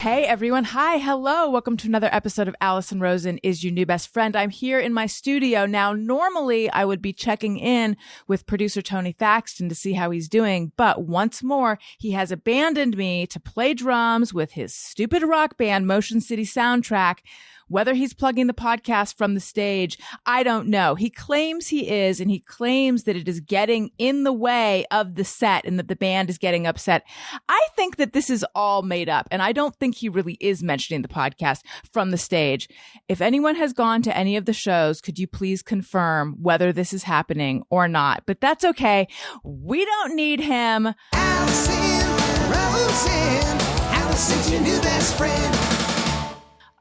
Hey everyone. Hi. Hello. Welcome to another episode of Alison Rosen is Your New Best Friend. I'm here in my studio. Now, normally I would be checking in with producer Tony Thaxton to see how he's doing. But once more, he has abandoned me to play drums with his stupid rock band Motion City Soundtrack. Whether he's plugging the podcast from the stage, I don't know. He claims he is, and he claims that it is getting in the way of the set and that the band is getting upset. I think that this is all made up, and I don't think he really is mentioning the podcast from the stage. If anyone has gone to any of the shows, could you please confirm whether this is happening or not? But that's okay. We don't need him. Alison Rosen, Alison's your new best friend.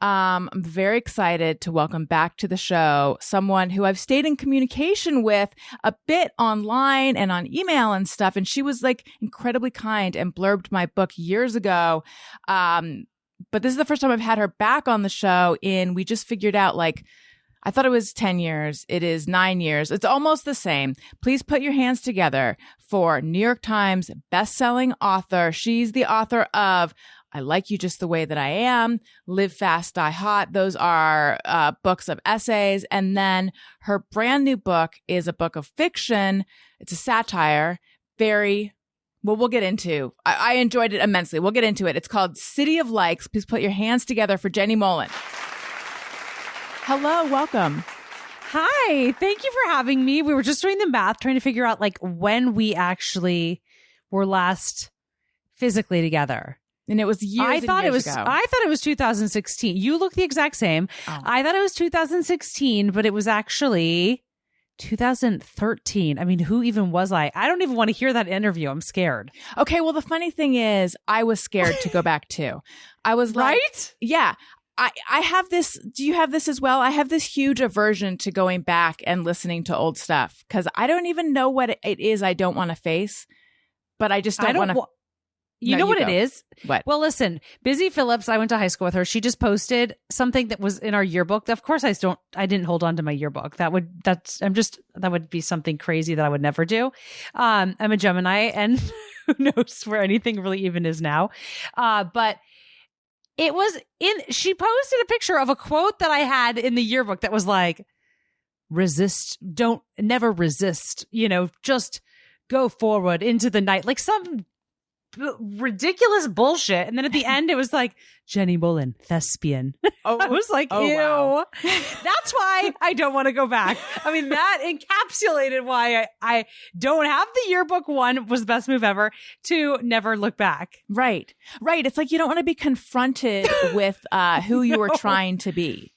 I'm very excited to welcome back to the show someone who I've stayed in communication with a bit online and on email and stuff. And she was like incredibly kind and blurbed my book years ago. But this is the first time I've had her back on the show we just figured out like, I thought it was 10 years. It is 9 years. It's almost the same. Please put your hands together for New York Times bestselling author. She's the author of I Like You Just the Way That I Am, Live Fast, Die Hot. Those are books of essays. And then her brand new book is a book of fiction. It's a satire. We'll get into. I enjoyed it immensely. We'll get into it. It's called City of Likes. Please put your hands together for Jenny MOLLEN. Hello, welcome. Hi, thank you for having me. We were just doing the math, trying to figure out like when we actually were last physically together. And it was years ago. I thought it was 2016. You look the exact same. Oh. I thought it was 2016, but it was actually 2013. I mean, who even was I? I don't even want to hear that interview. I'm scared. Okay, well, the funny thing is, I was scared to go back too. I was like, right? Yeah. I have this. Do you have this as well? I have this huge aversion to going back and listening to old stuff because I don't even know what it is I don't want to face, but I just don't want to. You know what it is? What? Well, listen, Busy Phillips, I went to high school with her. She just posted something that was in our yearbook. Of course, I didn't hold on to my yearbook. That would be something crazy that I would never do. I'm a Gemini and who knows where anything really even is now. But it was she posted a picture of a quote that I had in the yearbook that was like, never resist, just go forward into the night. Like some ridiculous bullshit. And then at the end, it was like, Jenny MOLLEN, thespian. Oh, I was like, ew. Wow. That's why I don't want to go back. I mean, that encapsulated why I don't have the yearbook. One was the best move ever. Two, never look back. Right. It's like you don't want to be confronted with who you were trying to be.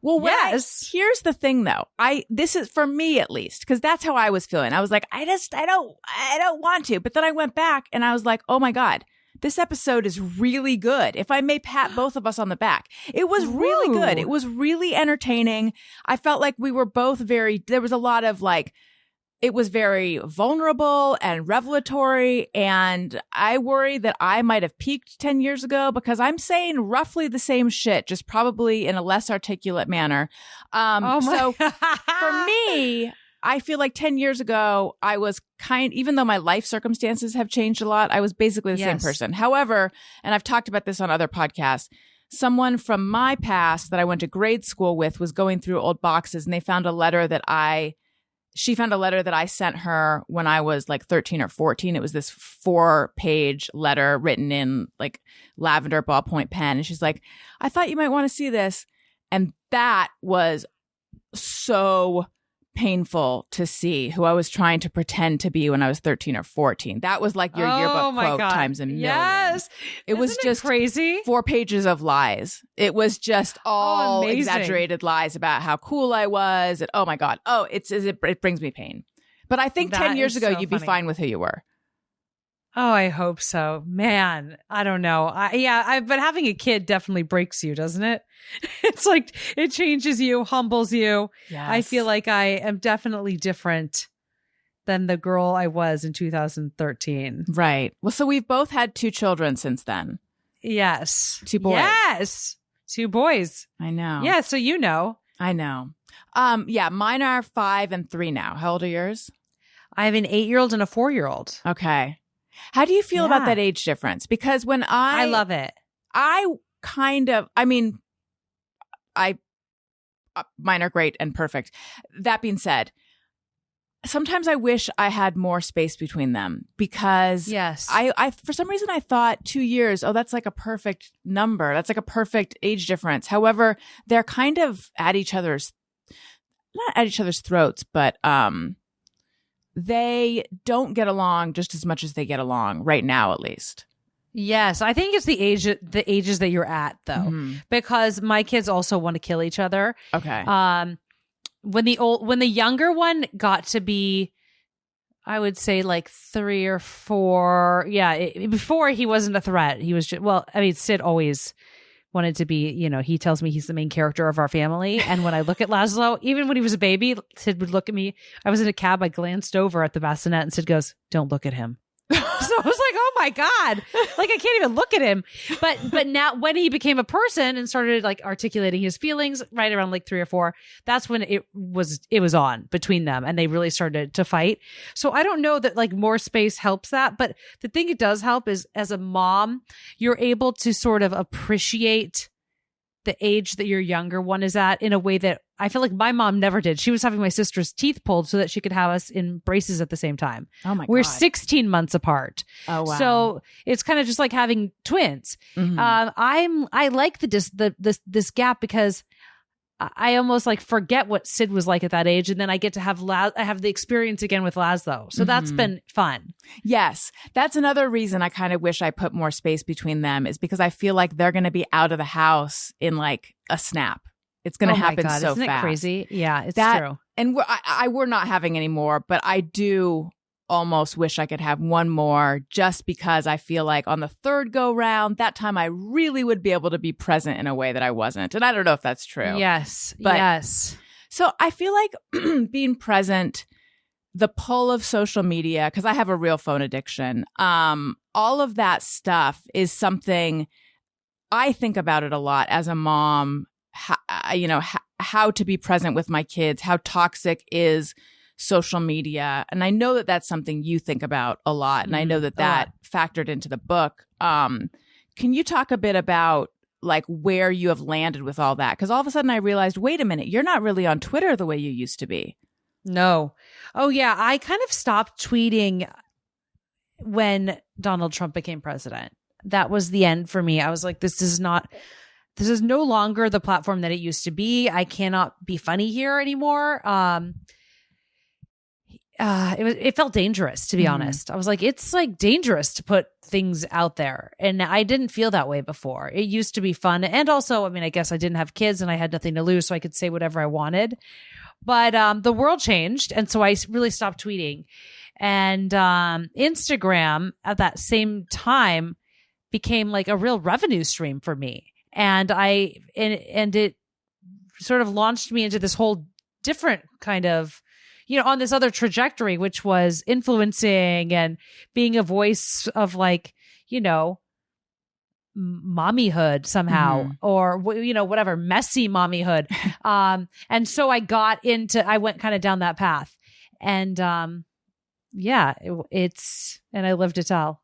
Well, yes. Here's the thing though. This is for me at least, because that's how I was feeling. I was like, I don't want to. But then I went back and I was like, oh my God, this episode is really good. If I may pat both of us on the back, it was really good. It was really entertaining. I felt like we were both there was a lot of like, it was very vulnerable and revelatory. And I worry that I might have peaked 10 years ago because I'm saying roughly the same shit, just probably in a less articulate manner. So for me, I feel like 10 years ago, I was even though my life circumstances have changed a lot, I was basically the same person. However, and I've talked about this on other podcasts, someone from my past that I went to grade school with was going through old boxes and they found a letter she found a letter that I sent her when I was like 13 or 14. It was this 4-page letter written in like lavender ballpoint pen. And she's like, I thought you might want to see this. And that was so painful to see who I was trying to pretend to be when I was 13 or 14. That was like your yearbook quote times a million. Yes. It was just crazy. 4 pages of lies. It was just all exaggerated lies about how cool I was. And oh my God. Oh, it brings me pain. But I think 10 years ago, you'd be fine with who you were. Oh, I hope so. Man, I don't know. But having a kid definitely breaks you, doesn't it? It's like it changes you, humbles you. Yes. I feel like I am definitely different than the girl I was in 2013. Right. Well, so we've both had 2 children since then. Yes. 2 boys. Yes. 2 boys. I know. Yeah. So you know. I know. Yeah, mine are 5 and 3 now. How old are yours? I have an 8-year-old and a 4-year-old. Okay. How do you feel about that age difference? Because when I love it. mine are great and perfect. That being said, sometimes I wish I had more space between them because Yes. I for some reason I thought 2 years, oh, that's like a perfect number. That's like a perfect age difference. However, they're kind of not at each other's throats, but they don't get along just as much as they get along right now, at least. Yes, I think it's the ages that you're at though, because my kids also want to kill each other. Okay. When the younger one got to be, I would say like 3 or 4. Yeah, before he wasn't a threat. He was just, well, I mean, Sid always wanted to be, he tells me he's the main character of our family. And when I look at Laszlo, even when he was a baby, Sid would look at me. I was in a cab. I glanced over at the bassinet and Sid goes, "Don't look at him." So I was like, oh my God, like I can't even look at him. But now when he became a person and started like articulating his feelings right around like 3 or 4, that's when it was on between them and they really started to fight. So I don't know that like more space helps that. But the thing it does help is as a mom, you're able to sort of appreciate the age that your younger one is at in a way that I feel like my mom never did. She was having my sister's teeth pulled so that she could have us in braces at the same time. Oh my God. We're 16 months apart. Oh wow. So it's kind of just like having twins. Mhm. I like this gap because I almost like forget what Sid was like at that age, and then I get to have I have the experience again with Laszlo. So that's been fun. Yes, that's another reason I kind of wish I put more space between them is because I feel like they're going to be out of the house in like a snap. It's going to happen God, so isn't fast. it crazy? Yeah, it's That- true. And we're not having any more, but I do almost wish I could have one more just because I feel like on the third go round, that time I really would be able to be present in a way that I wasn't. And I don't know if that's true. Yes. But- yes. So I feel like being present, the pull of social media, because I have a real phone addiction, all of that stuff is something I think about it a lot as a mom, how to be present with my kids, how toxic is social media. And I know that that's something you think about a lot. And I know that factored into the book. Can you talk a bit about like where you have landed with all that? Because all of a sudden I realized, wait a minute, you're not really on Twitter the way you used to be. No. Oh, yeah. I kind of stopped tweeting when Donald Trump became president. That was the end for me. I was like, this is no longer the platform that it used to be. I cannot be funny here anymore. It felt dangerous, to be honest. I was like, it's like dangerous to put things out there. And I didn't feel that way before. It used to be fun. And also, I mean, I guess I didn't have kids and I had nothing to lose, so I could say whatever I wanted. But the world changed. And so I really stopped tweeting. And Instagram at that same time became like a real revenue stream for me. And it sort of launched me into this whole different kind of, on this other trajectory, which was influencing and being a voice of like, mommyhood somehow, or, whatever, messy mommyhood. And so I went kind of down that path. And, yeah, and I lived to tell.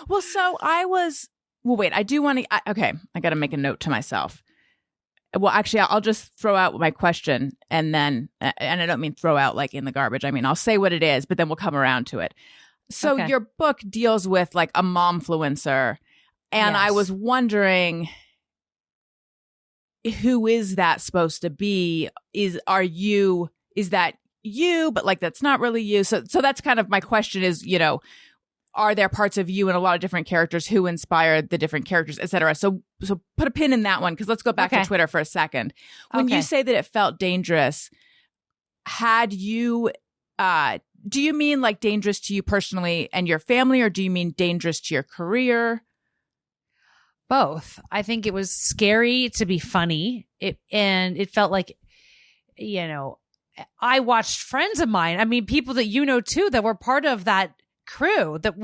Well, so wait, I do want to, okay, I got to make a note to myself. Well, actually, I'll just throw out my question and I don't mean throw out like in the garbage. I mean, I'll say what it is, but then we'll come around to it. So Okay. Your book deals with like a momfluencer. And I Yes. was wondering, who is that supposed to be? Is that you? But like, that's not really you. So that's kind of my question is, are there parts of you and a lot of different characters who inspired the different characters, et cetera? So put a pin in that one, because let's go back to Okay. Twitter for a second. When you Okay. say that it felt dangerous, do you mean like dangerous to you personally and your family, or do you mean dangerous to your career? Both. I think it was scary to be funny. It felt like, I watched friends of mine. I mean, people that too, that were part of that crew that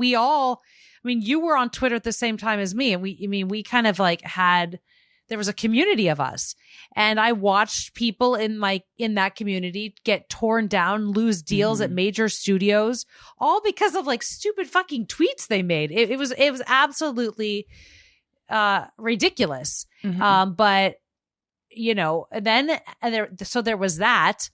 you were on Twitter at the same time as me. And we kind of like there was a community of us, and I watched people in that community get torn down, lose deals at major studios, all because of like stupid fucking tweets they made. It was absolutely ridiculous. Mhm. But so there was that.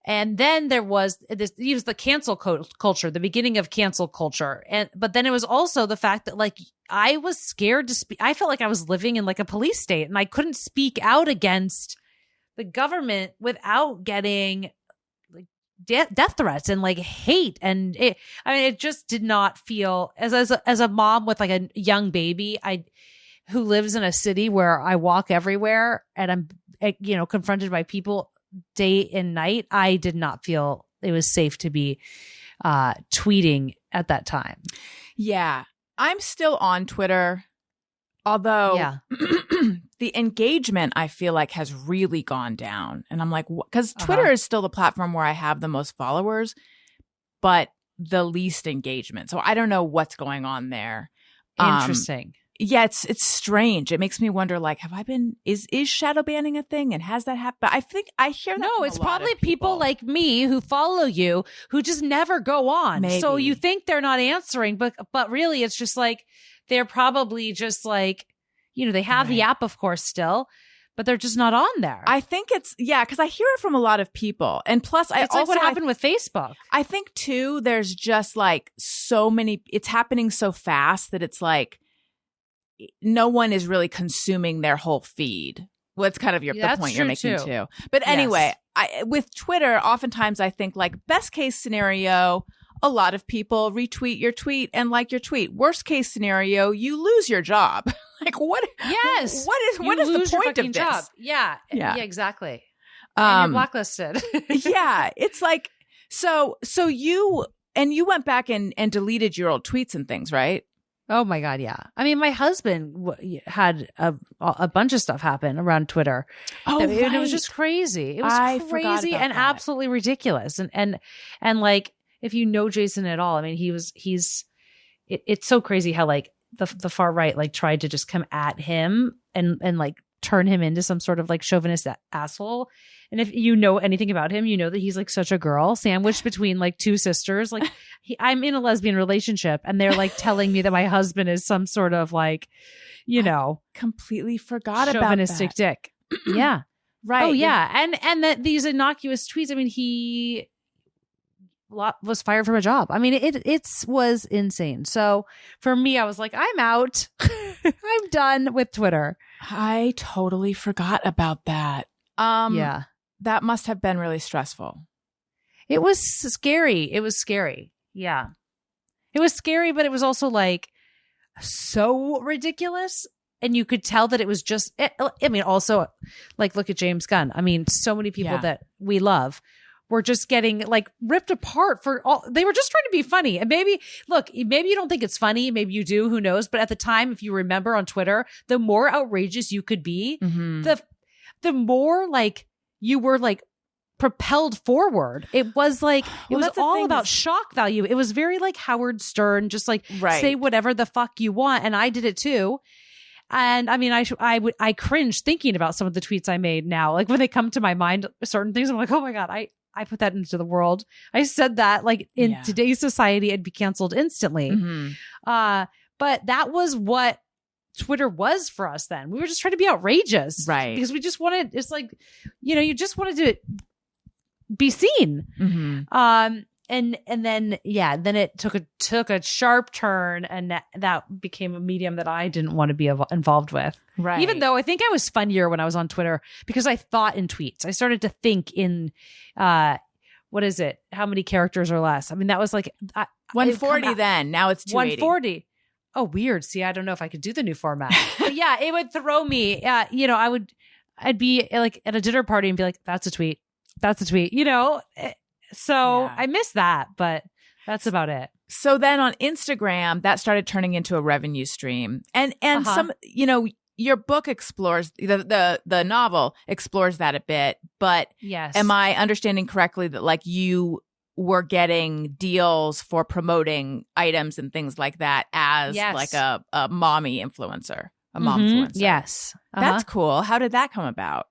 And then there was this, it was the cancel culture, the beginning of cancel culture. But then it was also the fact that like I was scared to speak. I felt like I was living in like a police state and I couldn't speak out against the government without getting like death threats and like hate. And it just did not feel as a mom with like a young baby, who lives in a city where I walk everywhere and I'm, confronted by people day and night. I did not feel it was safe to be tweeting at that time. Yeah. I'm still on Twitter, although the engagement I feel like has really gone down. And I'm like, because Twitter is still the platform where I have the most followers, but the least engagement. So I don't know what's going on there. Interesting. Yeah, it's strange. It makes me wonder, like, is shadow banning a thing? And has that happened? I think I hear that. No, it's probably people like me who follow you who just never go on. Maybe. So you think they're not answering, but really it's just like, they're probably just like, they have the app, of course, still, but they're just not on there. I think because I hear it from a lot of people. And plus, it's like what happened with Facebook. I think, too, there's just like so many, it's happening so fast that it's like, no one is really consuming their whole feed. Well, it's kind of the point you're making too. But anyway, with Twitter, oftentimes I think like best case scenario, a lot of people retweet your tweet and like your tweet. Worst case scenario, you lose your job. Like what? Yes. What is the point of this? Job. Yeah, exactly. And you're blacklisted. Yeah, it's like so you went back and deleted your old tweets and things, right? Oh my God, yeah. I mean, my husband had a bunch of stuff happen around Twitter. Oh, and right. It was just crazy. It was crazy and absolutely ridiculous. And like, if you know Jason at all, I mean, it's so crazy how like the far right like tried to just come at him and like turn him into some sort of like chauvinist asshole. And if you know anything about him, you know that he's like such a girl sandwiched between like two sisters. Like I'm in a lesbian relationship and they're like telling me that my husband is some sort of like, I completely forgot about chauvinistic dick. Yeah. Right. Oh yeah. And that these innocuous tweets, I mean, he was fired from a job. I mean, it was insane. So for me, I was like, I'm out. I'm done with Twitter. I totally forgot about that. Yeah. That must have been really stressful. It was scary. Yeah. It was scary, but it was also like so ridiculous. And you could tell that it was just, I mean, also like, look at James Gunn. I mean, so many people that we love were just getting like ripped apart they were just trying to be funny. And maybe you don't think it's funny. Maybe you do, who knows? But at the time, if you remember on Twitter, the more outrageous you could be, the more like you were like propelled forward. It was like, it was all about shock value. It was very like Howard Stern, just like say whatever the fuck you want. And I did it too. And I mean, I cringe thinking about some of the tweets I made now. Like when they come to my mind, certain things, I'm like, oh my God, I put that into the world. I said that like in today's society, it'd be canceled instantly. But that was what Twitter was for us then. We were just trying to be outrageous. Right. Because we just wanted, it's like, you just wanted to be seen. And then it took a sharp turn, and that became a medium that I didn't want to be involved with. Right. Even though I think I was funnier when I was on Twitter because I thought in tweets. I started to think in, what is it? How many characters or less? I mean, that was like 140 then. Now it's 280. 140. Oh, weird. See, I don't know if I could do the new format. But yeah, it would throw me. I'd be like at a dinner party and be like, "That's a tweet. That's a tweet." So I miss that, but that's about it. So then on Instagram, that started turning into a revenue stream. And some, your book explores, the novel explores that a bit. But yes, am I understanding correctly that like you were getting deals for promoting items and things like that as like a mommy influencer, a mom influencer? Yes. That's cool. How did that come about?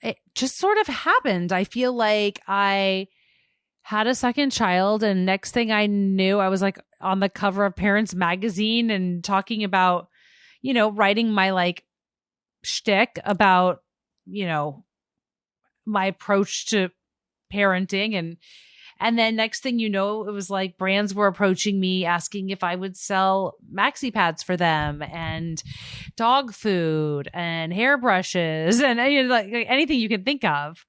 It just sort of happened. I feel like I had a second child, and next thing I knew, I was like on the cover of Parents Magazine and talking about, writing my like shtick about, my approach to parenting. And then next thing you know, it was like brands were approaching me asking if I would sell maxi pads for them and dog food and hairbrushes and like anything you can think of.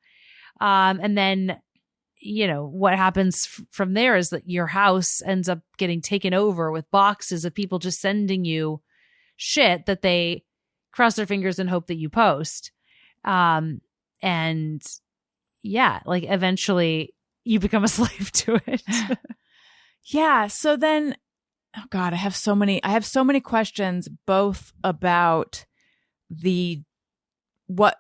And then, what happens from there is that your house ends up getting taken over with boxes of people just sending you shit that they cross their fingers and hope that you post. And yeah, like eventually you become a slave to it. Yeah. So then, oh God, I have so many questions, both about what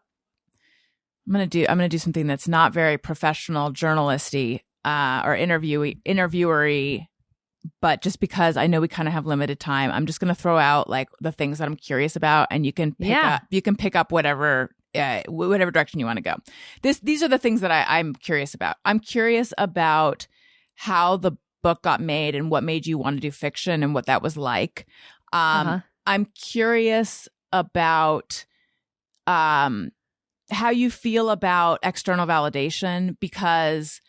I'm going to do something that's not very professional journalisty, or interviewery, but just because I know we kind of have limited time, I'm just going to throw out like the things that I'm curious about, and you can pick up whatever direction you want to go. These are the things that I'm curious about. I'm curious about how the book got made and what made you want to do fiction and what that was like. I'm curious about how you feel about external validation, because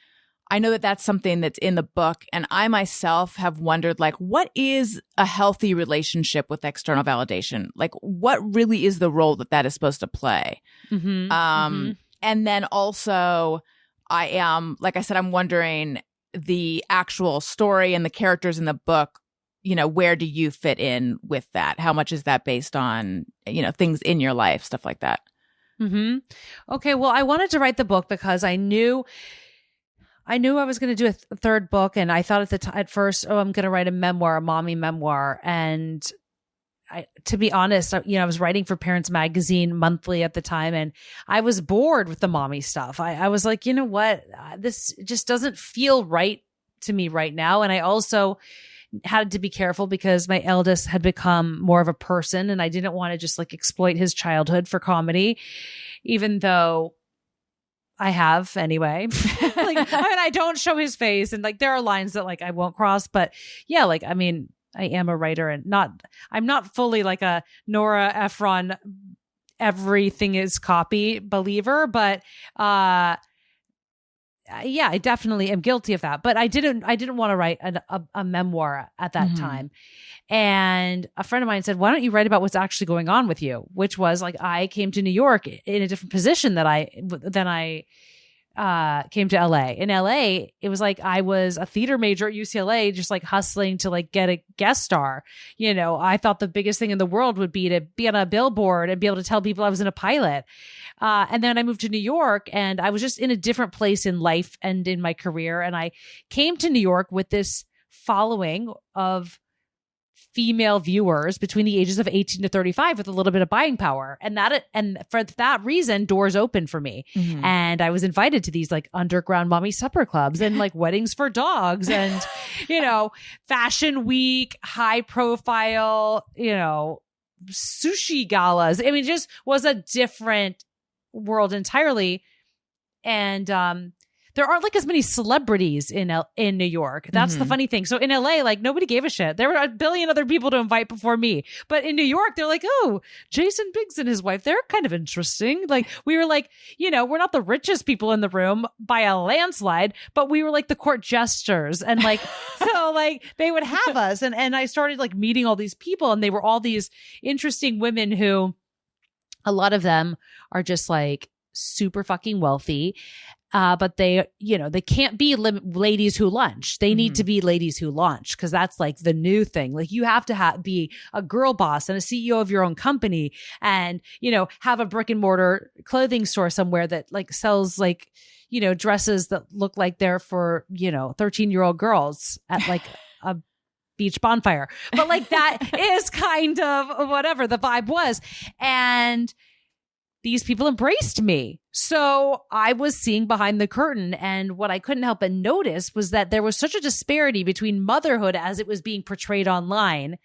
I know that that's something that's in the book, and I myself have wondered, like, what is a healthy relationship with external validation? Like, what really is the role that is supposed to play? And then also, like I said, I'm wondering the actual story and the characters in the book. Where do you fit in with that? How much is that based on, things in your life, stuff like that? Okay. Well, I wanted to write the book because I knew I was going to do a third book, and I thought at first, I'm going to write a memoir, a mommy memoir. And to be honest, I was writing for Parents Magazine monthly at the time, and I was bored with the mommy stuff. I was like, you know what? This just doesn't feel right to me right now. And I also had to be careful because my eldest had become more of a person, and I didn't want to just like exploit his childhood for comedy, even though I have anyway. I don't show his face, and like there are lines that like I won't cross, but yeah, like I mean, I am a writer, and I'm not fully like a Nora Ephron everything is copy believer, but yeah, I definitely am guilty of that. But I didn't want to write a memoir at that time. And a friend of mine said, why don't you write about what's actually going on with you? Which was like, I came to New York in a different position than I came to LA. In LA, it was like I was a theater major at UCLA, just like hustling to like get a guest star. I thought the biggest thing in the world would be to be on a billboard and be able to tell people I was in a pilot. And then I moved to New York, and I was just in a different place in life and in my career. And I came to New York with this following of female viewers between the ages of 18 to 35 with a little bit of buying power. And for that reason, doors opened for me. And I was invited to these like underground mommy supper clubs and like weddings for dogs and, fashion week, high profile, sushi galas. I mean, it just was a different world entirely. And, there aren't like as many celebrities in New York. That's the funny thing. So in LA, like nobody gave a shit. There were a billion other people to invite before me. But in New York, they're like, oh, Jason Biggs and his wife, they're kind of interesting. Like we were like, we're not the richest people in the room by a landslide, but we were like the court jesters. And like, so like they would have us. And I started like meeting all these people, and they were all these interesting women who a lot of them are just like super fucking wealthy. But they can't be ladies who lunch. They need to be ladies who launch, because that's like the new thing. Like you have to be a girl boss and a CEO of your own company, and, have a brick and mortar clothing store somewhere that like sells like, dresses that look like they're for, 13-year-old girls at like a beach bonfire. But like that is kind of whatever the vibe was. And these people embraced me. So I was seeing behind the curtain. And what I couldn't help but notice was that there was such a disparity between motherhood as it was being portrayed online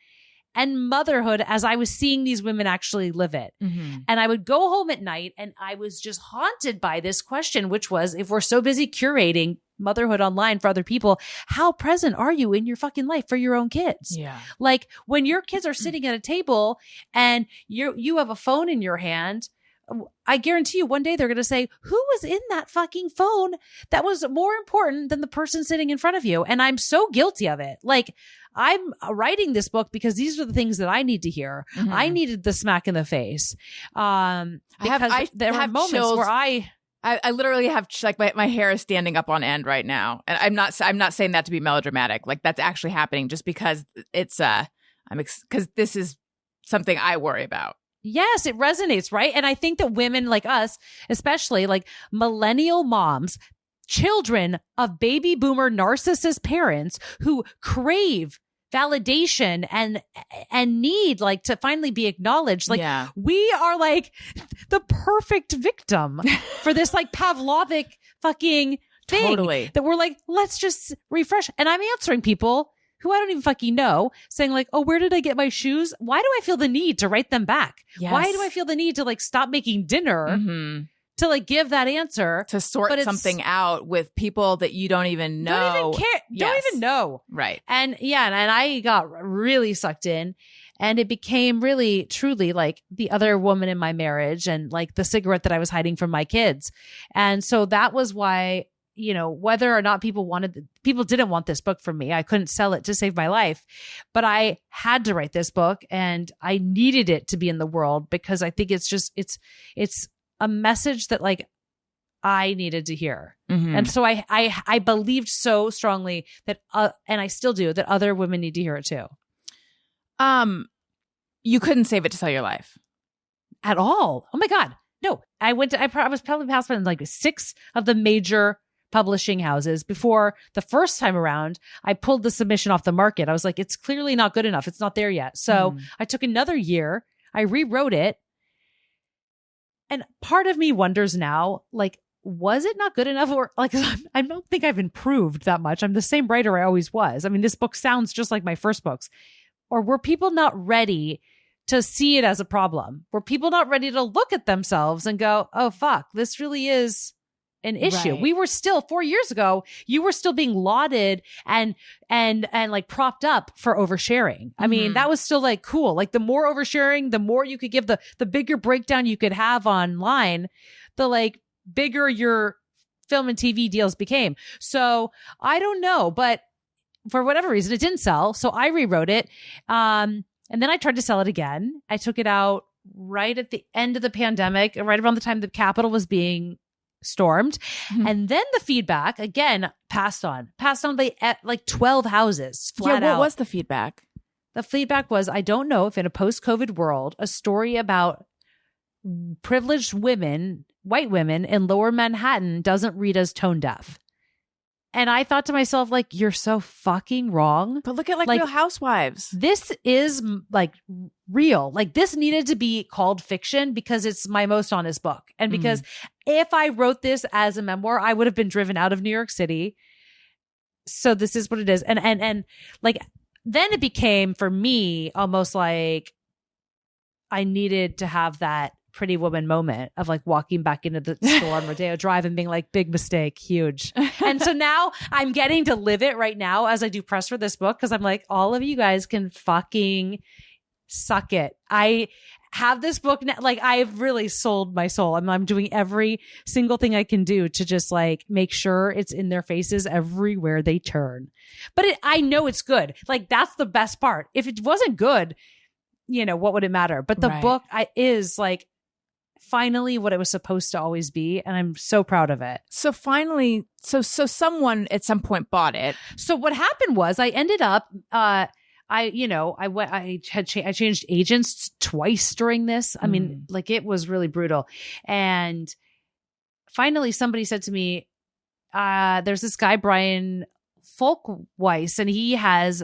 and motherhood as I was seeing these women actually live it. And I would go home at night, and I was just haunted by this question, which was, if we're so busy curating motherhood online for other people, how present are you in your fucking life for your own kids? Yeah. Like when your kids are sitting at a table and you have a phone in your hand, I guarantee you one day they're going to say, who was in that fucking phone that was more important than the person sitting in front of you? And I'm so guilty of it. Like, I'm writing this book because these are the things that I need to hear. Mm-hmm. I needed the smack in the face. Because there were moments chills. where I literally have like my hair is standing up on end right now, and I'm not saying that to be melodramatic. Like that's actually happening just because it's because this is something I worry about. Yes, it resonates, right? And I think that women like us, especially like millennial moms, children of baby boomer narcissist parents who crave validation and need like to finally be acknowledged. Like we are like the perfect victim for this like Pavlovic fucking thing. Totally. That we're like, let's just refresh. And I'm answering people who I don't even fucking know, saying like, oh, where did I get my shoes? Why do I feel the need to write them back? Yes. Why do I feel the need to like stop making dinner to like give that answer? To sort something out with people that you don't even know. Don't even care. Don't even know. Right. And and I got really sucked in, and it became really truly like the other woman in my marriage and like the cigarette that I was hiding from my kids. And so that was why, you know, whether or not people didn't want this book from me. I couldn't sell it to save my life, but I had to write this book and I needed it to be in the world because I think it's a message that like I needed to hear. Mm-hmm. And so I believed so strongly that, and I still do, that other women need to hear it too. You couldn't save it to sell your life at all. Oh my God. No, I was probably passed by like 6 of the major publishing houses before the first time around. I pulled the submission off the market. I was like, it's clearly not good enough. It's not there yet. So I took another year. I rewrote it. And part of me wonders now, like, was it not good enough? Or like, I don't think I've improved that much. I'm the same writer I always was. I mean, this book sounds just like my first books. Or were people not ready to see it as a problem? Were people not ready to look at themselves and go, oh, fuck, this really is an issue. Right. We were still 4 years ago, you were still being lauded and like propped up for oversharing. I mean, that was still like cool. Like the more oversharing, the more you could give, the bigger breakdown you could have online, the like bigger your film and TV deals became. So I don't know, but for whatever reason, it didn't sell. So I rewrote it. And then I tried to sell it again. I took it out right at the end of the pandemic, right around the time the Capitol was being stormed. And then the feedback again passed on by like 12 houses flat out. What was the feedback? The feedback was, I don't know if in a post-COVID world, a story about privileged women, white women in lower Manhattan doesn't read as tone deaf. And I thought to myself, like, you're so fucking wrong. But look at like Real Housewives. This is like real. Like this needed to be called fiction because it's my most honest book. And because if I wrote this as a memoir, I would have been driven out of New York City. So this is what it is. And like, then it became for me almost like I needed to have that Pretty Woman moment of like walking back into the store on Rodeo Drive and being like, big mistake, huge. And so now I'm getting to live it right now as I do press for this book because I'm like, all of you guys can fucking suck it. I have this book now, like I've really sold my soul. I'm doing every single thing I can do to just like make sure it's in their faces everywhere they turn. But I know it's good. Like that's the best part. If it wasn't good, you know, what would it matter? But the book is like finally what it was supposed to always be, and I'm so proud of it. So finally, so someone at some point bought it. So what happened was I ended up I changed agents twice during this. I mean, like it was really brutal. And finally somebody said to me, there's this guy, Brian Folkweiss, and he has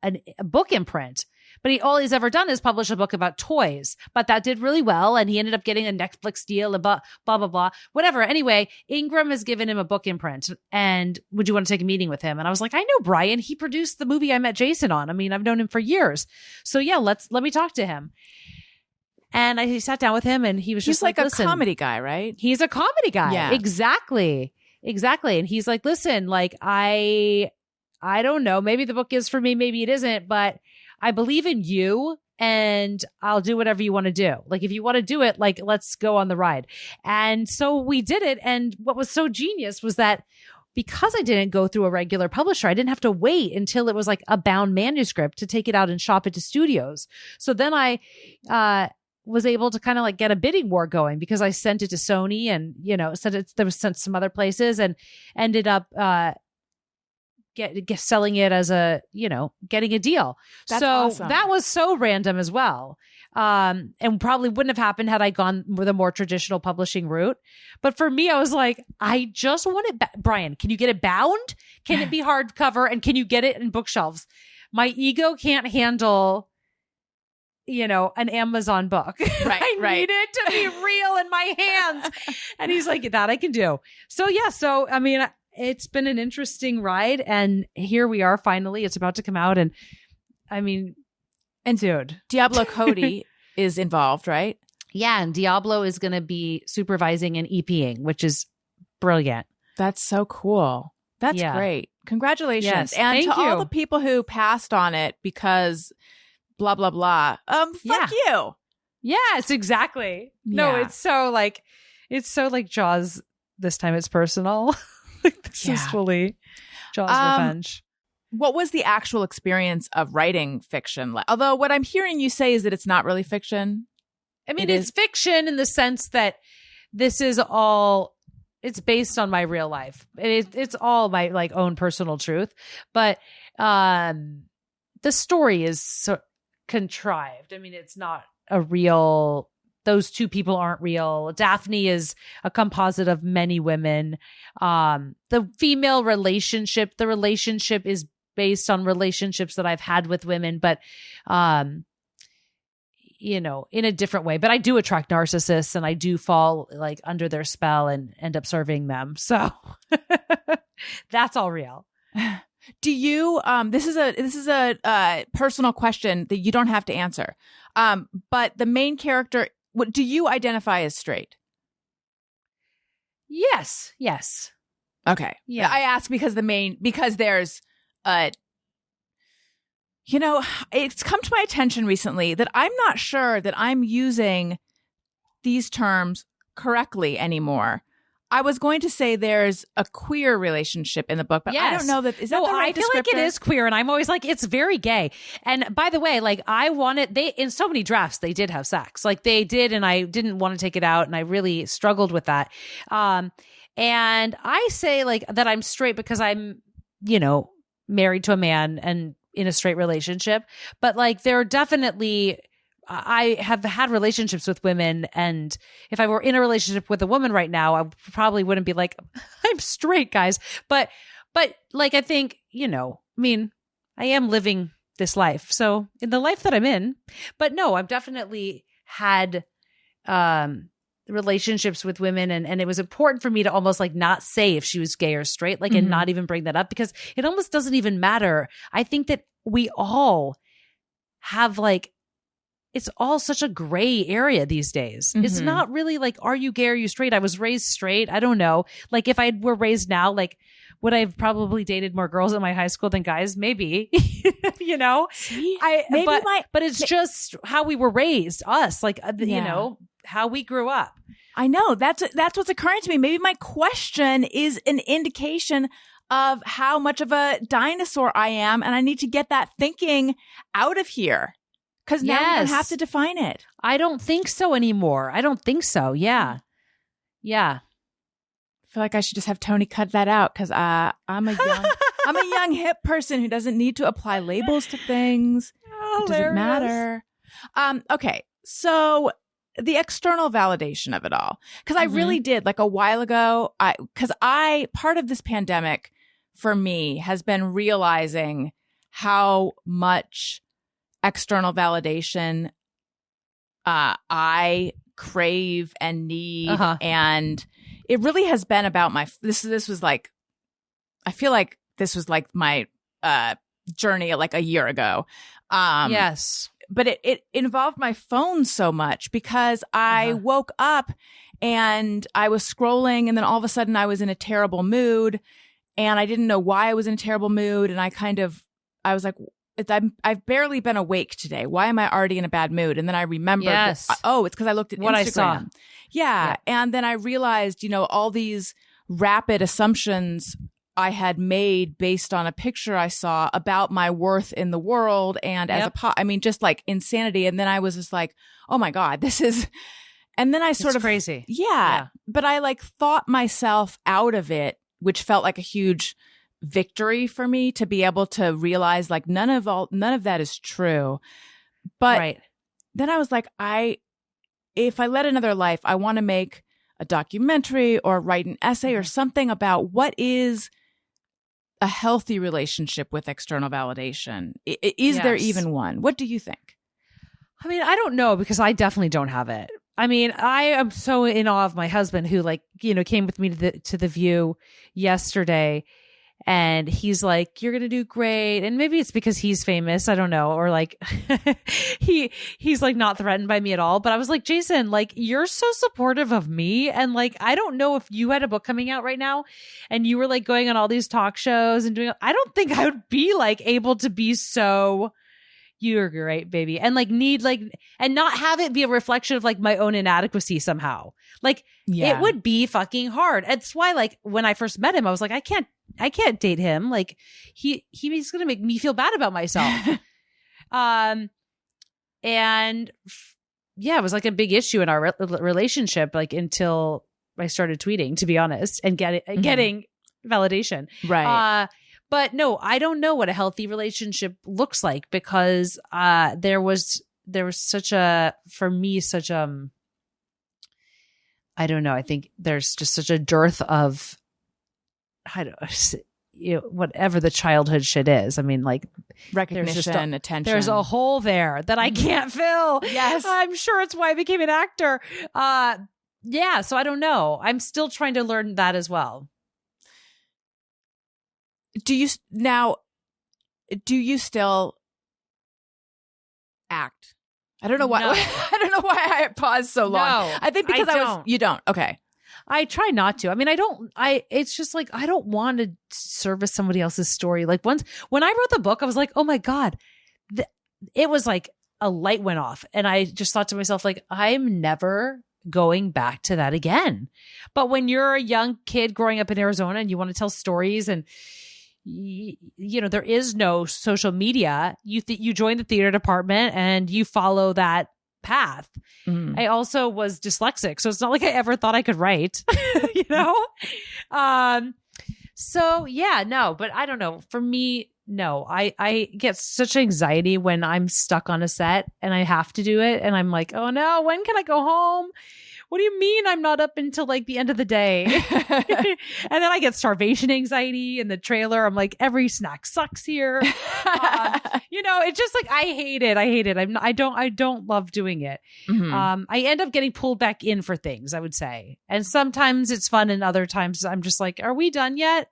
a book imprint. But all he's ever done is publish a book about toys. But that did really well. And he ended up getting a Netflix deal, blah, blah, blah, whatever. Anyway, Ingram has given him a book imprint. And would you want to take a meeting with him? And I was like, I know Brian. He produced the movie I met Jason on. I mean, I've known him for years. So yeah, let me talk to him. And I sat down with him and he was just like listen, a comedy guy, right? He's a comedy guy. Yeah. Exactly. exactly. And he's like, listen, like, I don't know, maybe the book is for me, maybe it isn't, but I believe in you and I'll do whatever you want to do. Like, if you want to do it, like, let's go on the ride. And so we did it. And what was so genius was that because I didn't go through a regular publisher, I didn't have to wait until it was like a bound manuscript to take it out and shop it to studios. So then I was able to kind of like get a bidding war going because I sent it to Sony and, you know, there was sent some other places and ended up selling it as a, you know, getting a deal. That's so awesome. That was so random as well. And probably wouldn't have happened had I gone with a more traditional publishing route. But for me, I was like, I just want it. Brian, can you get it bound? Can it be hardcover? And can you get it in bookshelves? My ego can't handle, you know, an Amazon book. Right, I need it to be real in my hands. And he's like, that I can do. So yeah. So, I mean, it's been an interesting ride and here we are finally. It's about to come out. And I mean, And dude, Diablo Cody is involved, right? yeah. And Diablo is going to be supervising and EPing, which is brilliant. That's so cool. That's Yeah. great. Congratulations. Yes, and thank to all you. the people who passed on it because blah, blah, blah. Fuck you. Yes, exactly. No, Yeah. it's so like Jaws. This time it's personal. Like, this is Yeah. fully Jaws revenge. What was the actual experience of writing fiction like? Although what I'm hearing you say is that it's not really fiction. I mean, it it's is- fiction in the sense that this is all, it's based on my real life. It's all my like own personal truth. But the story is so contrived. I mean, it's not a real, those two people aren't real. Daphne is a composite of many women. The female relationship, the relationship is based on relationships that I've had with women, but you know, in a different way. But I do attract narcissists and I do fall like under their spell and end up serving them. So that's all real. Do you this is a personal question that you don't have to answer. But the main character, what do you identify as straight? Yes. Okay. Yeah. I ask because there's you know, it's come to my attention recently that I'm not sure that I'm using these terms correctly anymore. I was going to say there's a queer relationship in the book, but I Yes. don't know that is that No, the right I feel like it descriptor? is queer, and I'm always like, it's very gay. And by the way, like I wanted, they in so many drafts they did have sex, like they did, and I didn't want to take it out, and I really struggled with that. And I say like that I'm straight because I'm, you know, married to a man and in a straight relationship, but like there are definitely. I have had relationships with women, and if I were in a relationship with a woman right now, I probably wouldn't be like, I'm straight, guys. But like, I think, you know, I mean, I am living this life. So in the life that I'm in, but no, I've definitely had, relationships with women. And it was important for me to almost like not say if she was gay or straight, like, and not even bring that up because it almost doesn't even matter. I think that we all have like, it's all such a gray area these days. It's not really like, are you gay? Are you straight? I was raised straight. I don't know. Like if I were raised now, like would I have probably dated more girls in my high school than guys? Maybe, you know, See? but it's just how we were raised, us, like, you know, how we grew up. I know that's what's occurring to me. Maybe my question is an indication of how much of a dinosaur I am, and I need to get that thinking out of here. Because now we don't have to define it. I don't think so anymore. I don't think so. Yeah. Yeah. I feel like I should just have Tony cut that out because I'm a young hip person who doesn't need to apply labels to things. It doesn't matter. Okay. So the external validation of it all. Because I really did like a while ago, part of this pandemic for me has been realizing how much external validation I crave and need. And it really has been about this was like, I feel like this was like my journey like a year ago. Yes. But it involved my phone so much because I woke up And I was scrolling, and then all of a sudden I was in a terrible mood, and I didn't know why I was in a terrible mood. And I was like, I've barely been awake today. Why am I already in a bad mood? And then I remembered, Yes. it's because I looked at What Instagram. I saw. Yeah. And then I realized, all these rapid assumptions I had made based on a picture I saw about my worth in the world and as just like insanity. And then I was just like, oh my God, this is, and then I sort of crazy. Yeah. But I like thought myself out of it, which felt like a huge victory for me to be able to realize like none of that is true. But then I was like, if I led another life, I want to make a documentary or write an essay or something about what is a healthy relationship with external validation. Is there even one? What do you think? I mean, I don't know, because I definitely don't have it. I mean, I am so in awe of my husband, who came with me to the View yesterday. And he's like, you're going to do great. And maybe it's because he's famous. I don't know. Or like he's like not threatened by me at all. But I was like, Jason, like, you're so supportive of me. And like, I don't know if you had a book coming out right now and you were like going on all these talk shows and I don't think I would be like able to be so, you're great, baby. And like and not have it be a reflection of like my own inadequacy somehow. Like it would be fucking hard. That's why like when I first met him, I was like, I can't date him. Like he's going to make me feel bad about myself. And it was like a big issue in our relationship, like until I started tweeting, to be honest, and getting validation. Right. But no, I don't know what a healthy relationship looks like, because there was such a I don't know. I think there's just such a dearth of, whatever the childhood shit is. I mean, like recognition, attention. There's a hole there that I can't fill. Yes. I'm sure it's why I became an actor. So I don't know. I'm still trying to learn that as well. Do you still act? I don't know why. No. I don't know why I paused so long. No, I think because you don't. Okay. I try not to. I mean, it's just like, I don't want to service somebody else's story. Like when I wrote the book, I was like, oh my God, it was like a light went off. And I just thought to myself, like, I'm never going back to that again. But when you're a young kid growing up in Arizona and you want to tell stories and there is no social media, you join the theater department and you follow that path. I also was dyslexic, so it's not like I ever thought I could write, So yeah, no, but I don't know. For me, no, I get such anxiety when I'm stuck on a set and I have to do it. And I'm like, oh no, when can I go home? What do you mean I'm not up until like the end of the day? And then I get starvation anxiety in the trailer. I'm like, every snack sucks here. It's just like, I hate it. I don't love doing it. I end up getting pulled back in for things, I would say. And sometimes it's fun. And other times I'm just like, are we done yet?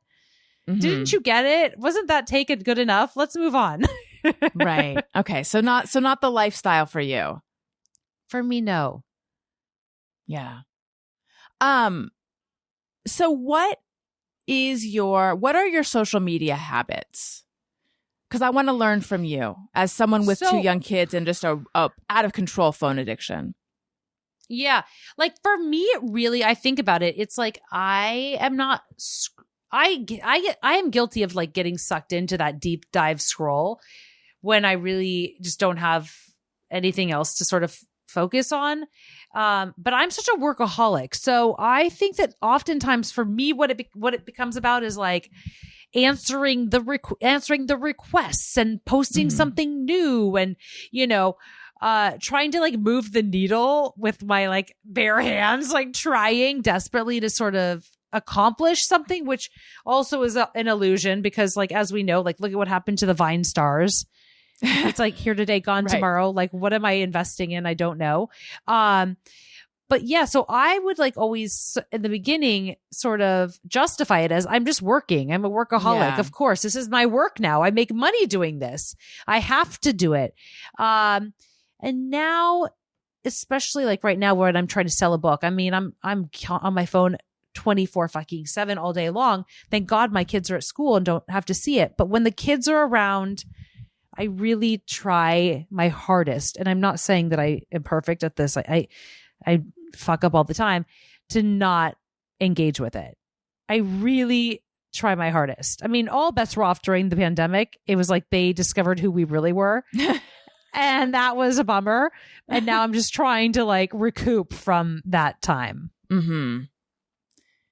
Didn't you get it? Wasn't that take it good enough? Let's move on. Right. Okay. So not the lifestyle for you. For me, no. Yeah. So what are your social media habits? Because I want to learn from you as someone with 2 young kids and just a out of control phone addiction. Yeah. Like for me, really, I think about it. It's like, I am guilty of like getting sucked into that deep dive scroll when I really just don't have anything else to sort of focus on. But I'm such a workaholic. So I think that oftentimes for me, what it becomes about is like answering the requests and posting something new and, trying to like move the needle with my like bare hands, like trying desperately to sort of accomplish something, which also is an illusion because like, as we know, like look at what happened to the Vine stars. It's like here today, gone tomorrow. Like, what am I investing in? I don't know. But yeah, so I would like always in the beginning sort of justify it as I'm just working. I'm a workaholic. Yeah. Of course, this is my work now. I make money doing this. I have to do it. And now especially like right now when I'm trying to sell a book. I mean, I'm on my phone 24/7 all day long. Thank God my kids are at school and don't have to see it. But when the kids are around, I really try my hardest. And I'm not saying that I am perfect at this. I fuck up all the time, to not engage with it. I really try my hardest. I mean, all bets were off during the pandemic. It was like they discovered who we really were. And that was a bummer. And now I'm just trying to like recoup from that time. Mm-hmm.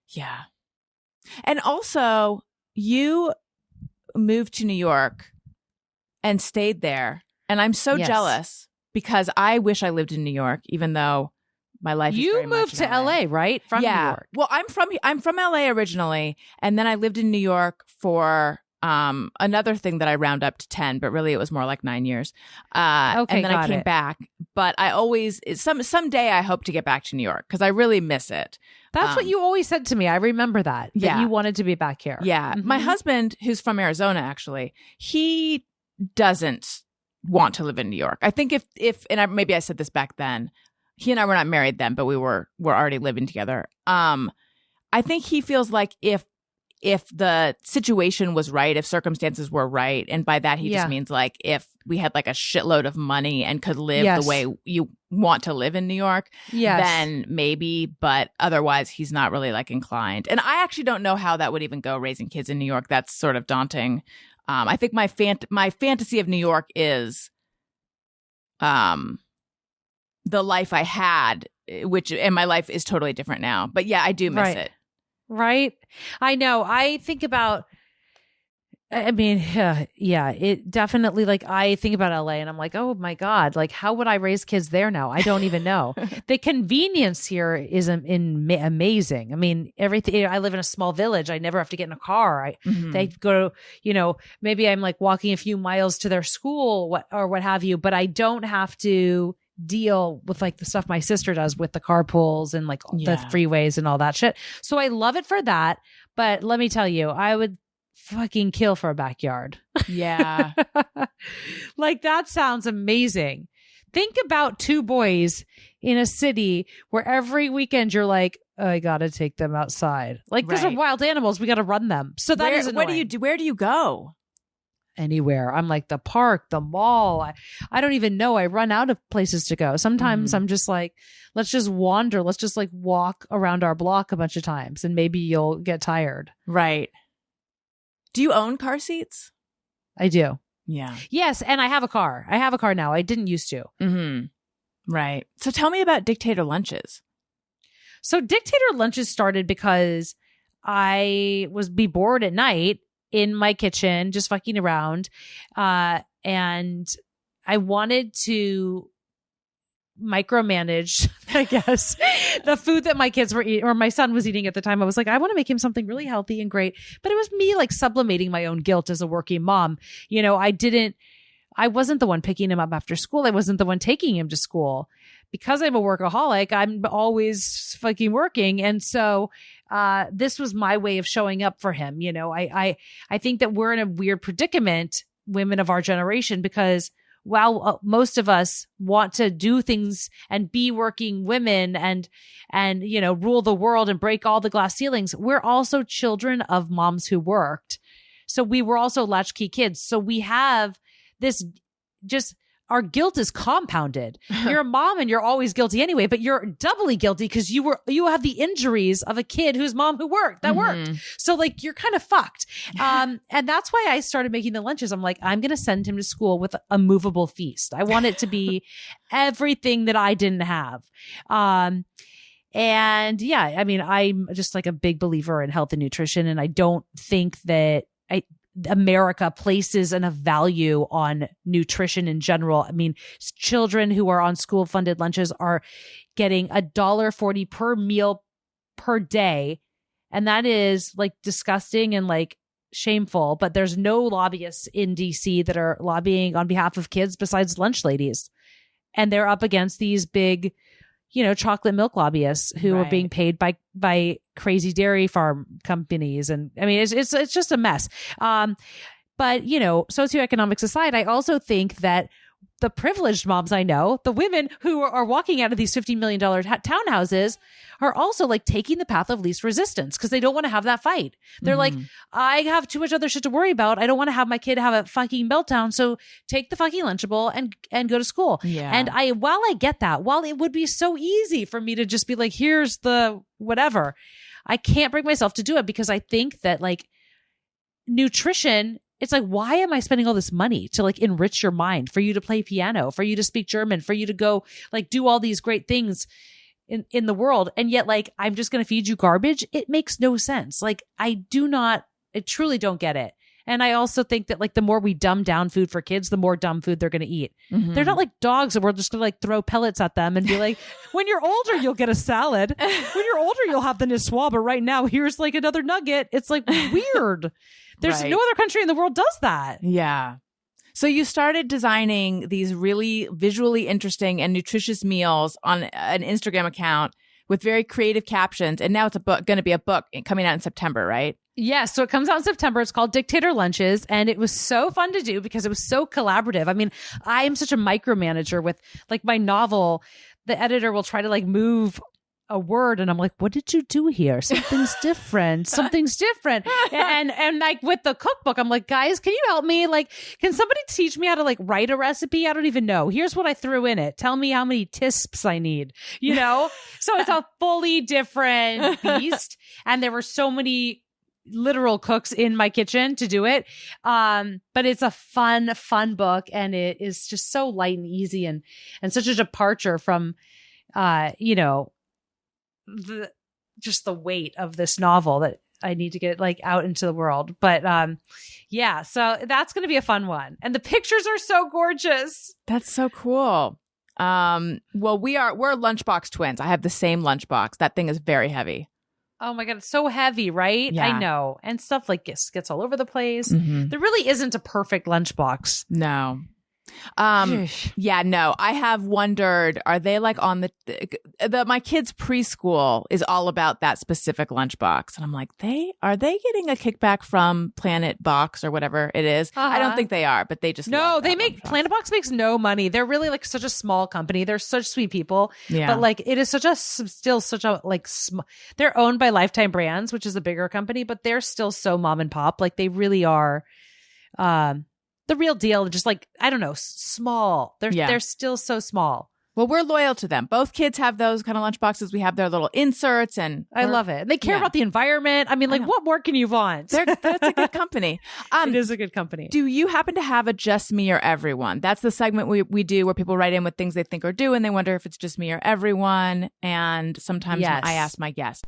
Yeah. And also, you moved to New York and stayed there. And I'm so jealous because I wish I lived in New York, even though my life is very moved much to in LA. LA, right? From New York. Well, I'm from LA originally, and then I lived in New York for another thing that I round up to 10, but really it was more like 9 years. And then I came back. But I always someday I hope to get back to New York because I really miss it. That's what you always said to me. I remember that you wanted to be back here. Yeah. Mm-hmm. My husband, who's from Arizona, actually, he doesn't want to live in New York. I think maybe I said this back then, he and I were not married then, but we're already living together. I think he feels like if the situation was right, if circumstances were right, and by that he just means like if we had like a shitload of money and could live the way you want to live in New York, then maybe, but otherwise he's not really like inclined. And I actually don't know how that would even go, raising kids in New York. That's sort of daunting. I think my fantasy of New York is the life I had, and my life is totally different now. But yeah, I do miss it. Right. I know. I think about, I mean, it definitely, like, I think about LA and I'm like, oh my God, like, how would I raise kids there now? I don't even know. The convenience here is amazing. I mean, everything, I live in a small village. I never have to get in a car. They go, maybe I'm like walking a few miles to their school or what have you, but I don't have to deal with like the stuff my sister does with the carpools and like the freeways and all that shit. So I love it for that. But let me tell you, I would fucking kill for a backyard. Yeah. Like that sounds amazing. Think about two boys in a city where every weekend you're like, oh, I gotta take them outside. Like these are wild animals. We gotta run them. So that is annoying. What do you do? Where do you go? Anywhere. I'm like the park, the mall. I don't even know. I run out of places to go. Sometimes I'm just like, let's just wander. Let's just like walk around our block a bunch of times and maybe you'll get tired. Right. Do you own car seats? I do. Yeah. Yes. And I have a car. I have a car now. I didn't used to. Mm-hmm. Right. So tell me about Dictator Lunches. So Dictator Lunches started because I was bored at night in my kitchen, just fucking around. And I wanted to micromanage, I guess, the food that my kids were eating or my son was eating at the time. I was like, I want to make him something really healthy and great. But it was me like sublimating my own guilt as a working mom. I wasn't the one picking him up after school. I wasn't the one taking him to school. Because I'm a workaholic, I'm always fucking working. And so this was my way of showing up for him. I think that we're in a weird predicament, women of our generation, because while most of us want to do things and be working women and rule the world and break all the glass ceilings, we're also children of moms who worked. So we were also latchkey kids. So we have this our guilt is compounded. You're a mom and you're always guilty anyway, but you're doubly guilty because you have the injuries of a kid whose mom worked. So like you're kind of fucked. And that's why I started making the lunches. I'm like, I'm going to send him to school with a movable feast. I want it to be everything that I didn't have. And yeah, I mean, I'm just like a big believer in health and nutrition. And I don't think that America places enough value on nutrition in general. I mean, children who are on school funded lunches are getting $1.40 per meal per day. And that is like disgusting and like shameful, but there's no lobbyists in DC that are lobbying on behalf of kids besides lunch ladies. And they're up against these big, chocolate milk lobbyists who are being paid by crazy dairy farm companies. And I mean, it's just a mess. But socioeconomics aside, I also think that the privileged moms I know, the women who are walking out of these $15 million townhouses are also like taking the path of least resistance because they don't want to have that fight. They're like, I have too much other shit to worry about. I don't want to have my kid have a fucking meltdown. So take the fucking Lunchable and go to school. Yeah. And while I get that, while it would be so easy for me to just be like, here's the whatever, I can't bring myself to do it because I think that like nutrition, it's like, why am I spending all this money to like enrich your mind, for you to play piano, for you to speak German, for you to go like do all these great things in the world? And yet like, I'm just going to feed you garbage. It makes no sense. Like I truly don't get it. And I also think that like the more we dumb down food for kids, the more dumb food they're going to eat. They're not like dogs that we're just going to like throw pellets at them and be like, when you're older, you'll get a salad. When you're older, you'll have the Niswa. But right now, here's like another nugget. It's like weird. There's no other country in the world does that. Yeah. So you started designing these really visually interesting and nutritious meals on an Instagram account with very creative captions. And now it's going to be a book coming out in September, right? Yeah, so it comes out in September. It's called Dictator Lunches, and it was so fun to do because it was so collaborative. I mean, I am such a micromanager with like my novel. The editor will try to like move a word and I'm like, what did you do here? Something's different. Something's different. And like with the cookbook, I'm like, guys, can you help me? Like, can somebody teach me how to like write a recipe? I don't even know. Here's what I threw in it. Tell me how many tisps I need, you know? So it's a fully different beast. And there were so many literal cooks in my kitchen to do it. But it's a fun book, and it is just so light and easy and such a departure from, you know, the weight of this novel that I need to get like out into the world. But yeah, so that's going to be a fun one. And the pictures are so gorgeous. That's so cool. Well, we're lunchbox twins. I have the same lunchbox. That thing is very heavy. Oh my God, it's so heavy, right? Yeah. I know. And stuff like gets all over the place. There really isn't a perfect lunchbox. No. Yeah, no, I have wondered, are they like on my kids' preschool is all about that specific lunchbox. And I'm like, are they getting a kickback from Planet Box or whatever it is? I don't think they are, but they just, Planet Box makes no money. They're really like such a small company. They're such sweet people. Yeah. But like, it is still such a like, they're owned by Lifetime Brands, which is a bigger company, but they're still so mom and pop. Like they really are, the real deal, just like, I don't know, small. They're still so small. Well, we're loyal to them. Both kids have those kind of lunchboxes. We have their little inserts, and I love it. They care about the environment. I mean, like, what more can you want? That's a good company. It is a good company. Do you happen to have a Just Me or Everyone? That's the segment we do where people write in with things they think or do, and they wonder if it's just me or everyone. And sometimes I ask my guest,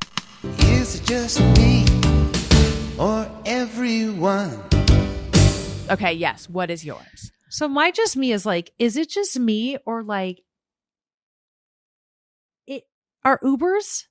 is it just me or everyone? Okay, yes. What is yours? So my Just Me is like, is it just me, or like, are Ubers?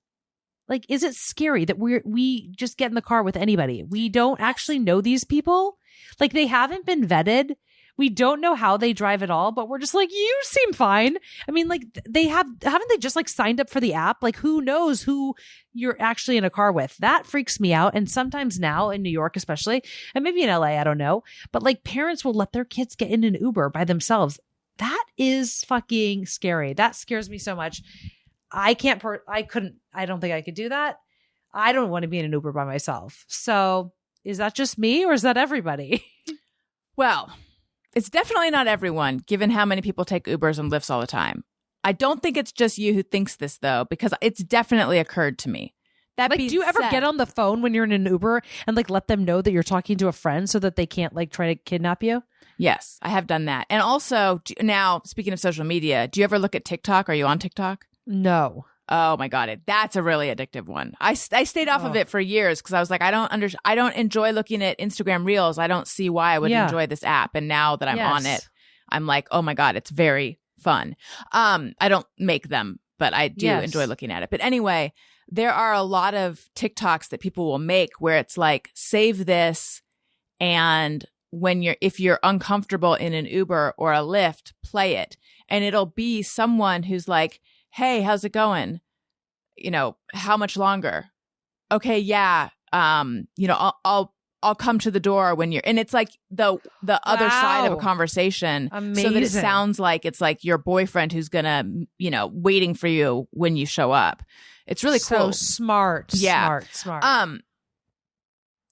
Like, is it scary that we just get in the car with anybody? We don't actually know these people. Like, they haven't been vetted. We don't know how they drive at all, but we're just like, you seem fine. I mean, like, haven't they just like signed up for the app? Like, who knows who you're actually in a car with? That freaks me out. And sometimes now in New York, especially, and maybe in LA, I don't know, but like parents will let their kids get in an Uber by themselves. That is fucking scary. That scares me so much. I don't think I could do that. I don't want to be in an Uber by myself. So is that just me, or is that everybody? Well, it's definitely not everyone, given how many people take Ubers and Lyfts all the time. I don't think it's just you who thinks this, though, because it's definitely occurred to me. Do you ever get on the phone when you're in an Uber and like let them know that you're talking to a friend so that they can't like try to kidnap you? Yes, I have done that. And also, now, speaking of social media, do you ever look at TikTok? Are you on TikTok? No. Oh my God, that's a really addictive one. I stayed off of it for years because I was like, I don't enjoy looking at Instagram Reels. I don't see why I would enjoy this app. And now that I'm on it, I'm like, oh my God, it's very fun. I don't make them, but I do enjoy looking at it. But anyway, there are a lot of TikToks that people will make where it's like, save this, and if you're uncomfortable in an Uber or a Lyft, play it, and it'll be someone who's like, hey, how's it going? You know, how much longer? Okay, yeah. You know, I'll come to the door when you're, and it's like the other side of a Wow. conversation, so that it Amazing. sounds like it's like your boyfriend who's gonna, waiting for you when you show up. It's really So cool. smart. Yeah. Smart.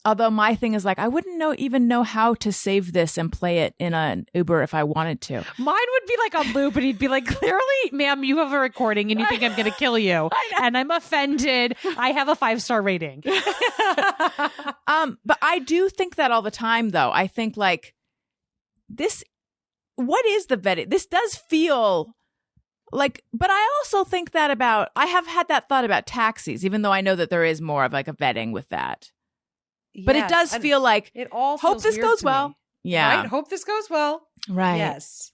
Although my thing is like, I wouldn't even know how to save this and play it in an Uber if I wanted to. Mine would be like on loop, and he'd be like, "Clearly, ma'am, you have a recording, and you think I'm going to kill you, and I'm offended. I have a 5-star rating." But I do think that all the time, though. I think like this. What is the vetting? This does feel like, but I also think that I have had that thought about taxis, even though I know that there is more of like a vetting with that. But it does feel like, it all. hope feels this weird goes to well. me. Yeah. Right? Hope this goes well. Right. Yes.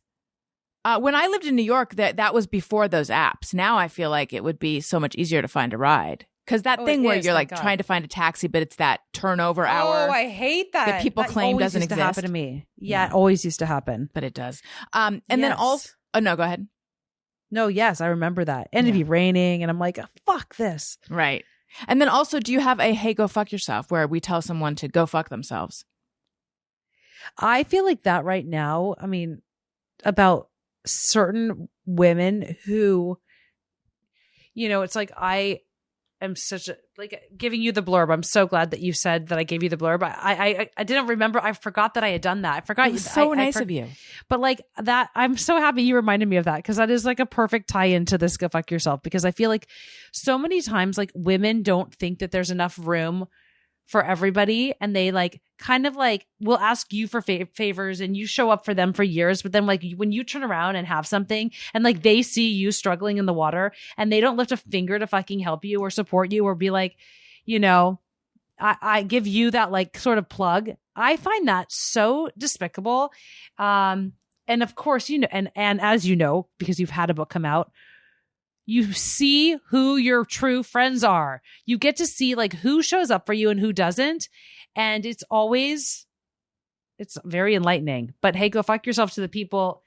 When I lived in New York, that was before those apps. Now I feel like it would be so much easier to find a ride. Because that thing it where is, you're thank like God. trying to find a taxi, but it's that turnover hour. Oh, I hate that. that people claim always doesn't used to happen exist. to me. Yeah, it always used to happen. But it does. And then Yes. also, oh no, go ahead. No, yes, I remember that. And it'd be raining, and I'm like, fuck this. Right. And then also, do you have a hey, go fuck yourself where we tell someone to go fuck themselves? I feel like that right now. I mean, about certain women who, it's like I am such a, like, giving you the blurb. I'm so glad that you said that I gave you the blurb. I didn't remember. I forgot that I had done that. I forgot. It was so nice of you. But like that, I'm so happy you reminded me of that, because that is like a perfect tie into this go fuck yourself, because I feel like so many times like women don't think that there's enough room for everybody, and they like kind of like will ask you for favors, and you show up for them for years, but then like when you turn around and have something, and like they see you struggling in the water, and they don't lift a finger to fucking help you or support you or be like, I give you that like sort of plug. I find that so despicable. And of course, and as you know, because you've had a book come out, you see who your true friends are. You get to see like who shows up for you and who doesn't. And it's very enlightening. But hey, go fuck yourself to the people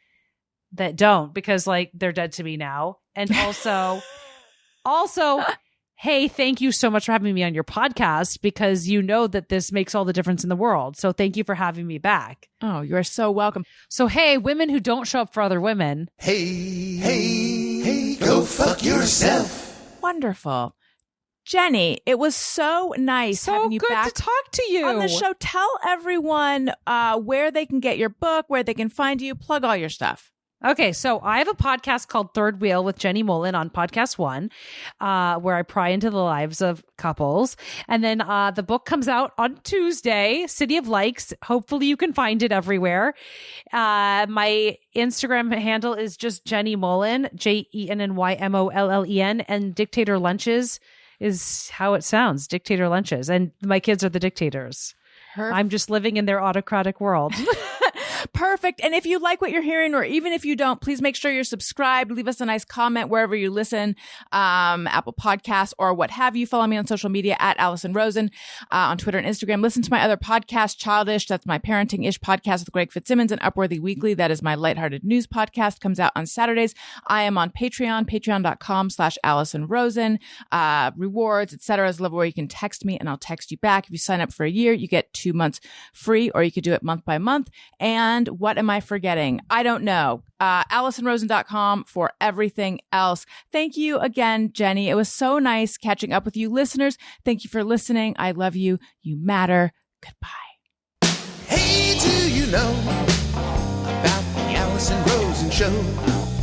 that don't, because like they're dead to me now. And also, hey, thank you so much for having me on your podcast, because you know that this makes all the difference in the world. So thank you for having me back. Oh, you are so welcome. So, hey, women who don't show up for other women. Hey, go fuck yourself. Wonderful. Jenny, it was so nice So having you good back to talk to you on the show. Tell everyone where they can get your book, where they can find you, plug all your stuff. Okay, so I have a podcast called Third Wheel with Jenny MOLLEN on Podcast One, where I pry into the lives of couples. And then the book comes out on Tuesday, City of Likes. Hopefully you can find it everywhere. My Instagram handle is just Jenny MOLLEN, JENNYMOLLEN, and Dictator Lunches is how it sounds, Dictator Lunches. And my kids are the dictators. I'm just living in their autocratic world. Perfect. And if you like what you're hearing, or even if you don't, please make sure you're subscribed. Leave us a nice comment wherever you listen, Apple Podcasts or what have you. Follow me on social media at Alison Rosen on Twitter and Instagram. Listen to my other podcast, Childish. That's my parenting-ish podcast with Greg Fitzsimmons, and Upworthy Weekly. That is my lighthearted news podcast. Comes out on Saturdays. I am on Patreon, patreon.com/Alison Rosen. Rewards, etc. is a level where you can text me and I'll text you back. If you sign up for a year, you get 2 months free, or you could do it month by month. And what am I forgetting? I don't know. AlisonRosen.com for everything else. Thank you again, Jenny. It was so nice catching up with you. Listeners, thank you for listening. I love you. You matter. Goodbye. Hey, do you know about the Alison Rosen Show?